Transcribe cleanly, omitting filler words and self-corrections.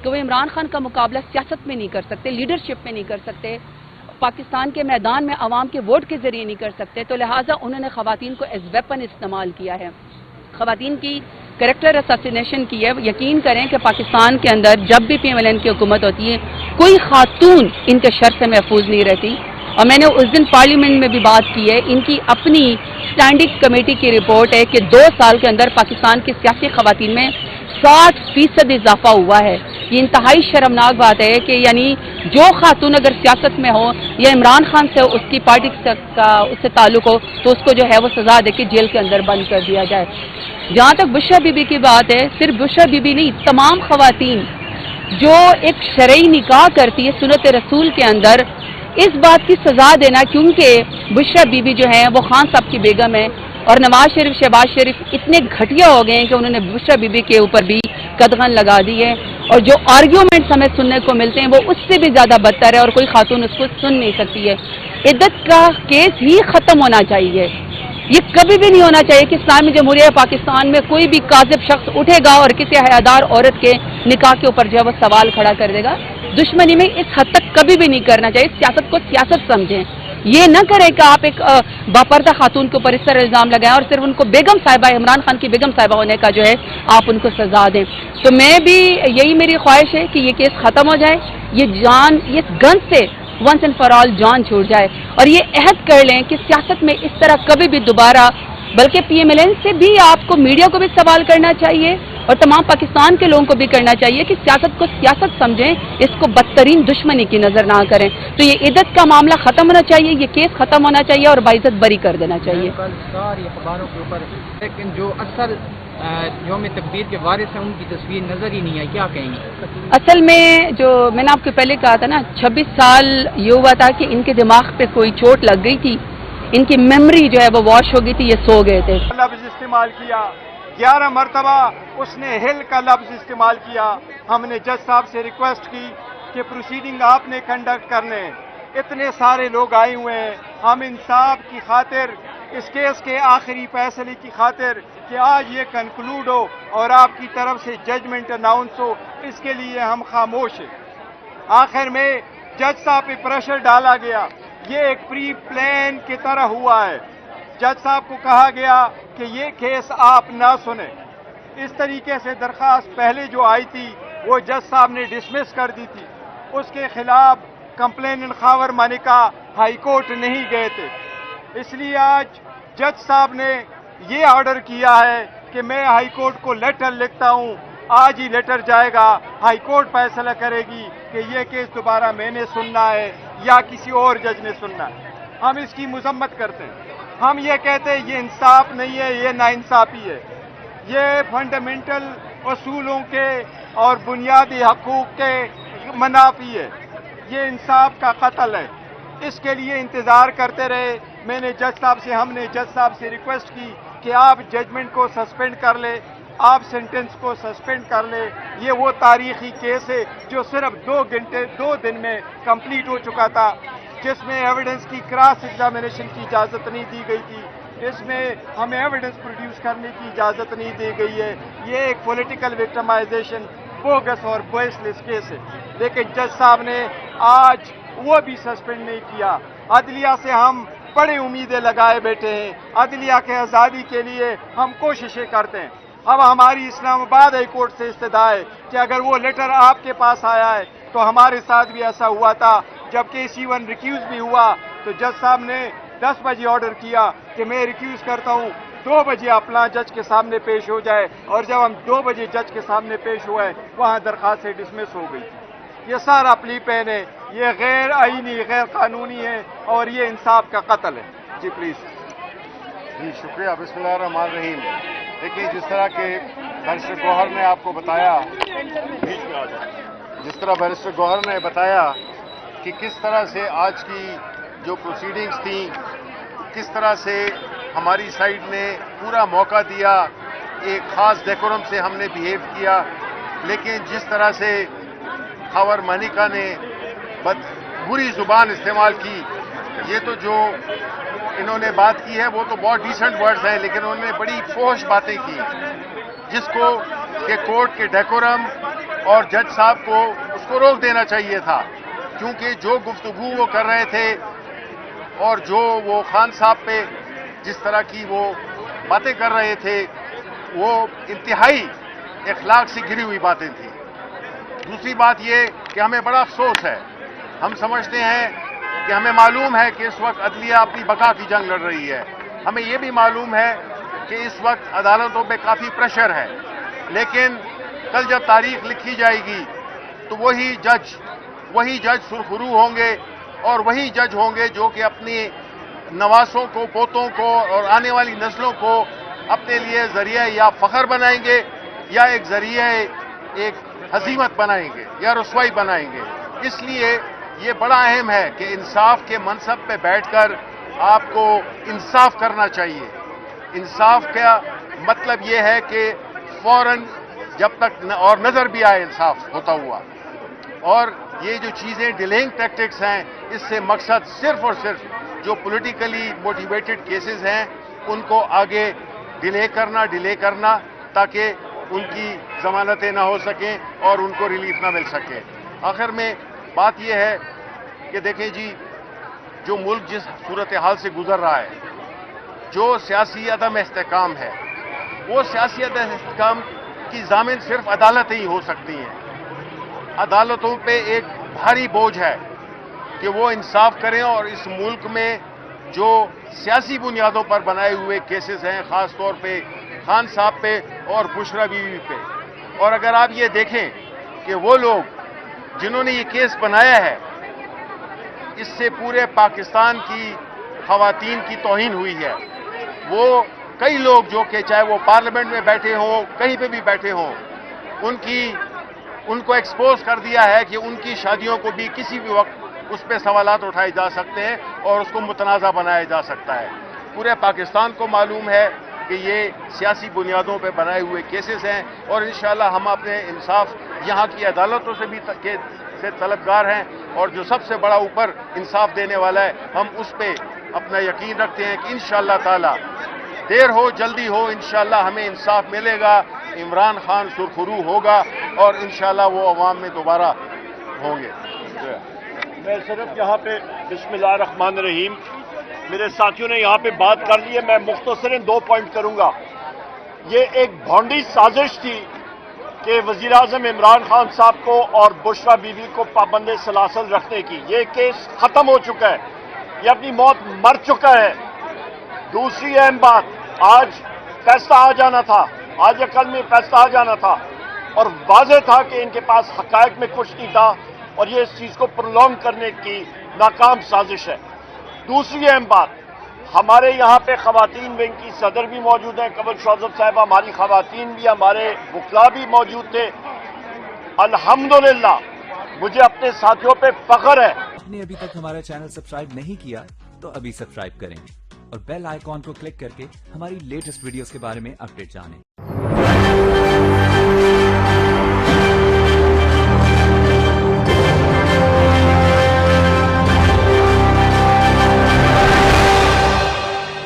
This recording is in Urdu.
کہ وہ عمران خان کا مقابلہ سیاست میں نہیں کر سکتے، لیڈرشپ میں نہیں کر سکتے، پاکستان کے میدان میں عوام کے ووٹ کے ذریعے نہیں کر سکتے، تو لہٰذا انہوں نے خواتین کو ایز ویپن استعمال کیا ہے، خواتین کی کریکٹر اساسینیشن کی ہے۔ یقین کریں کہ پاکستان کے اندر جب بھی PMLN کی حکومت ہوتی ہے کوئی خاتون ان کے شر سے محفوظ نہیں رہتی، اور میں نے اس دن پارلیمنٹ میں بھی بات کی ہے، ان کی اپنی اسٹینڈنگ کمیٹی کی رپورٹ ہے کہ 2 سال کے اندر پاکستان کی سیاسی خواتین میں 60% اضافہ ہوا ہے۔ یہ انتہائی شرمناک بات ہے کہ یعنی جو خاتون اگر سیاست میں ہو یا عمران خان سے اس کی پارٹی کا اس سے تعلق ہو تو اس کو جو ہے وہ سزا دے کے جیل کے اندر بند کر دیا جائے۔ جہاں تک بشریٰ بی بی کی بات ہے، صرف بشریٰ بی بی نہیں، تمام خواتین جو ایک شرعی نکاح کرتی ہے سنت رسول کے اندر، اس بات کی سزا دینا، کیونکہ بشریٰ بی بی جو ہیں وہ خان صاحب کی بیگم ہے، اور نواز شریف شہباز شریف اتنے گھٹیا ہو گئے ہیں کہ انہوں نے بشریٰ بی بی کے اوپر بھی قدغن لگا دی ہے، اور جو آرگیومنٹس ہمیں سننے کو ملتے ہیں وہ اس سے بھی زیادہ بدتر ہے، اور کوئی خاتون اس کو سن نہیں سکتی ہے۔ عدت کا کیس ہی ختم ہونا چاہیے، یہ کبھی بھی نہیں ہونا چاہیے کہ اسلامی جمہوریہ پاکستان میں کوئی بھی کاذب شخص اٹھے گا اور کسی حیادار عورت کے نکاح کے اوپر جو ہے وہ سوال کھڑا کر دے گا۔ دشمنی میں اس حد تک کبھی بھی نہیں کرنا چاہیے، سیاست کو سیاست سمجھیں، یہ نہ کریں کہ آپ ایک باپردہ خاتون کے اوپر اس طرح الزام لگائیں اور صرف ان کو بیگم صاحبہ، عمران خان کی بیگم صاحبہ ہونے کا جو ہے آپ ان کو سزا دیں۔ تو میں بھی یہی میری خواہش ہے کہ یہ کیس ختم ہو جائے، یہ جان، یہ گن سے ونس اینڈ فار آل جان چھوٹ جائے، اور یہ عہد کر لیں کہ سیاست میں اس طرح کبھی بھی دوبارہ، بلکہ PMLN سے بھی آپ کو، میڈیا کو بھی سوال کرنا چاہیے اور تمام پاکستان کے لوگوں کو بھی کرنا چاہیے کہ سیاست کو سیاست سمجھیں، اس کو بدترین دشمنی کی نظر نہ کریں۔ تو یہ عدت کا معاملہ ختم ہونا چاہیے، یہ کیس ختم ہونا چاہیے اور باعزت بری کر دینا چاہیے۔ ساری اخباروں کے اوپر لیکن جو اکثر یوم تکبیر کے وارث ہیں ان کی تصویر نظر ہی نہیں آئی، کیا کہیں گے؟ اصل میں جو میں نے آپ کو پہلے کہا تھا نا، 26 سال یہ ہوا تھا کہ ان کے دماغ پہ کوئی چوٹ لگ گئی تھی، ان کی میموری جو ہے وہ واش ہو گئی تھی، یہ سو گئے تھے۔ لفظ استعمال کیا 11 مرتبہ، اس نے ہل کا لفظ استعمال کیا۔ ہم نے جج صاحب سے ریکویسٹ کی کہ پروسیڈنگ آپ نے کنڈکٹ کرنے، اتنے سارے لوگ آئے ہوئے ہیں، ہم انصاف کی خاطر، اس کیس کے آخری فیصلے کی خاطر کہ آج یہ کنکلوڈ ہو اور آپ کی طرف سے ججمنٹ اناؤنس ہو، اس کے لیے ہم خاموش ہیں۔ آخر میں جج صاحب پہ پریشر ڈالا گیا، یہ ایک پری پلان کی طرح ہوا ہے۔ جج صاحب کو کہا گیا کہ یہ کیس آپ نہ سنیں۔ اس طریقے سے درخواست پہلے جو آئی تھی وہ جج صاحب نے ڈسمس کر دی تھی، اس کے خلاف complainant Khawar Manika high court نہیں گئے تھے، اس لیے آج جج صاحب نے یہ آرڈر کیا ہے کہ میں ہائی کورٹ کو لیٹر لکھتا ہوں، آج ہی لیٹر جائے گا، ہائی کورٹ فیصلہ کرے گی کہ یہ کیس دوبارہ میں نے سننا ہے یا کسی اور جج نے سننا ہے۔ ہم اس کی مذمت کرتے ہیں، ہم یہ کہتے ہیں یہ انصاف نہیں ہے، یہ ناانصافی ہے، یہ فنڈامنٹل اصولوں کے اور بنیادی حقوق کے منافی ہے، یہ انصاف کا قتل ہے۔ اس کے لیے انتظار کرتے رہے۔ میں نے جج صاحب سے، ہم نے جج صاحب سے ریکویسٹ کی کہ آپ ججمنٹ کو سسپینڈ کر لیں، آپ سینٹنس کو سسپینڈ کر لیں۔ یہ وہ تاریخی کیس ہے جو صرف 2 دن میں کمپلیٹ ہو چکا تھا، جس میں ایویڈنس کی کراس ایگزامینیشن کی اجازت نہیں دی گئی تھی، اس میں ہمیں ایویڈنس پروڈیوس کرنے کی اجازت نہیں دی گئی ہے۔ یہ ایک پولیٹیکل وکٹمائزیشن، بوگس اور بیس لیس کیس ہے، لیکن جج صاحب نے آج وہ بھی سسپینڈ نہیں کیا۔ عدلیہ سے ہم بڑی امیدیں لگائے بیٹھے ہیں، عدلیہ کے آزادی کے لیے ہم کوششیں کرتے ہیں۔ اب ہماری اسلام آباد ہائی کورٹ سے استدعا ہے کہ اگر وہ لیٹر آپ کے پاس آیا ہے تو ہمارے ساتھ بھی ایسا ہوا تھا، جب KC1 ریکیوز بھی ہوا تو جج صاحب نے 10 بجے آرڈر کیا کہ میں ریکیوز کرتا ہوں، 2 بجے اپنا جج کے سامنے پیش ہو جائے، اور جب ہم 2 بجے جج کے سامنے پیش ہوئے وہاں درخواست ڈسمس ہو گئی۔ یہ سارا پلی پین ہے، یہ غیر آئینی، غیر قانونی ہے، اور یہ انصاف کا قتل ہے۔ جی پلیز۔ جی شکریہ۔ بسم اللہ الرحمن الرحیم۔ دیکھیے جس طرح کہ بیرسٹر گوہر نے آپ کو بتایا، کہ کس طرح سے آج کی جو پروسیڈنگز تھیں، کس طرح سے ہماری سائڈ نے پورا موقع دیا، ایک خاص ڈیکورم سے ہم نے بیہیو کیا، لیکن جس طرح سے خاور مانیکا نے بری زبان استعمال کی، یہ تو جو انہوں نے بات کی ہے وہ تو بہت ڈیسنٹ ورڈز ہیں، لیکن انہوں نے بڑی فحش باتیں کی، جس کو کہ کورٹ کے ڈیکورم اور جج صاحب کو اس کو روک دینا چاہیے تھا، کیونکہ جو گفتگو وہ کر رہے تھے اور جو وہ خان صاحب پہ جس طرح کی وہ باتیں کر رہے تھے وہ انتہائی اخلاق سے گری ہوئی باتیں تھیں۔ دوسری بات یہ کہ ہمیں بڑا افسوس ہے، ہم سمجھتے ہیں کہ ہمیں معلوم ہے کہ اس وقت عدلیہ اپنی بقا کی جنگ لڑ رہی ہے، ہمیں یہ بھی معلوم ہے کہ اس وقت عدالتوں پہ کافی پریشر ہے، لیکن کل جب تاریخ لکھی جائے گی تو وہی جج سرخرو ہوں گے اور وہی جج ہوں گے جو کہ اپنی نواسوں کو، پوتوں کو اور آنے والی نسلوں کو اپنے لیے ذریعہ یا فخر بنائیں گے یا ایک ذریعہ ایک ہزیمت بنائیں گے یا رسوائی بنائیں گے۔ اس لیے یہ بڑا اہم ہے کہ انصاف کے منصب پہ بیٹھ کر آپ کو انصاف کرنا چاہیے۔ انصاف کا مطلب یہ ہے کہ فوراً جب تک اور نظر بھی آئے انصاف ہوتا ہوا، اور یہ جو چیزیں ڈیلیئنگ ٹیکٹکس ہیں اس سے مقصد صرف اور صرف جو پولیٹیکلی موٹیویٹڈ کیسز ہیں ان کو آگے ڈیلے کرنا تاکہ ان کی ضمانتیں نہ ہو سکیں اور ان کو ریلیف نہ مل سکے۔ آخر میں بات یہ ہے کہ دیکھیں جی، جو ملک جس صورتحال سے گزر رہا ہے، جو سیاسی عدم استحکام ہے، وہ سیاسی عدم استحکام کی ضامن صرف عدالتیں ہی ہو سکتی ہیں۔ عدالتوں پہ ایک بھاری بوجھ ہے کہ وہ انصاف کریں، اور اس ملک میں جو سیاسی بنیادوں پر بنائے ہوئے کیسز ہیں، خاص طور پہ خان صاحب پہ اور بشرا بیوی پہ، اور اگر آپ یہ دیکھیں کہ وہ لوگ جنہوں نے یہ کیس بنایا ہے، اس سے پورے پاکستان کی خواتین کی توہین ہوئی ہے۔ وہ کئی لوگ جو کہ چاہے وہ پارلیمنٹ میں بیٹھے ہوں، کہیں پہ بھی بیٹھے ہوں، ان کو ایکسپوز کر دیا ہے کہ ان کی شادیوں کو بھی کسی بھی وقت اس پہ سوالات اٹھائے جا سکتے ہیں اور اس کو متنازع بنایا جا سکتا ہے۔ پورے پاکستان کو معلوم ہے کہ یہ سیاسی بنیادوں پہ بنائے ہوئے کیسز ہیں، اور انشاءاللہ ہم اپنے انصاف یہاں کی عدالتوں سے بھی طلبگار ہیں، اور جو سب سے بڑا اوپر انصاف دینے والا ہے ہم اس پہ اپنا یقین رکھتے ہیں کہ انشاءاللہ تعالی دیر ہو جلدی ہو انشاءاللہ ہمیں انصاف ملے گا، عمران خان سرخرو ہوگا اور انشاءاللہ وہ عوام میں دوبارہ ہوں گے۔ میں صرف یہاں پہ بسم اللہ الرحمن الرحیم، میرے ساتھیوں نے یہاں پہ بات کر لی ہے، میں مختصراً 2 پوائنٹ کروں گا۔ یہ ایک بھونڈی سازش تھی کہ وزیر اعظم عمران خان صاحب کو اور بشرا بیوی کو پابند سلاسل رکھنے کی۔ یہ کیس ختم ہو چکا ہے، یہ اپنی موت مر چکا ہے۔ دوسری اہم بات، آج فیصلہ آ جانا تھا، آج یا کل میں فیصلہ آ جانا تھا، اور واضح تھا کہ ان کے پاس حقائق میں کچھ نہیں تھا، اور یہ اس چیز کو پرولونگ کرنے کی ناکام سازش ہے۔ دوسری اہم بات، ہمارے یہاں پہ خواتین ونگ کی صدر بھی موجود ہیں، قبل شوزب صاحبہ، ہماری خواتین بھی، ہمارے وکلاء بھی موجود تھے۔ الحمدللہ مجھے اپنے ساتھیوں پہ فخر ہے۔ آپ نے ابھی تک ہمارا چینل سبسکرائب نہیں کیا تو ابھی سبسکرائب کریں اور بیل آئیکن کو کلک کر کے ہماری لیٹسٹ ویڈیوز کے بارے میں اپڈیٹ جانیں۔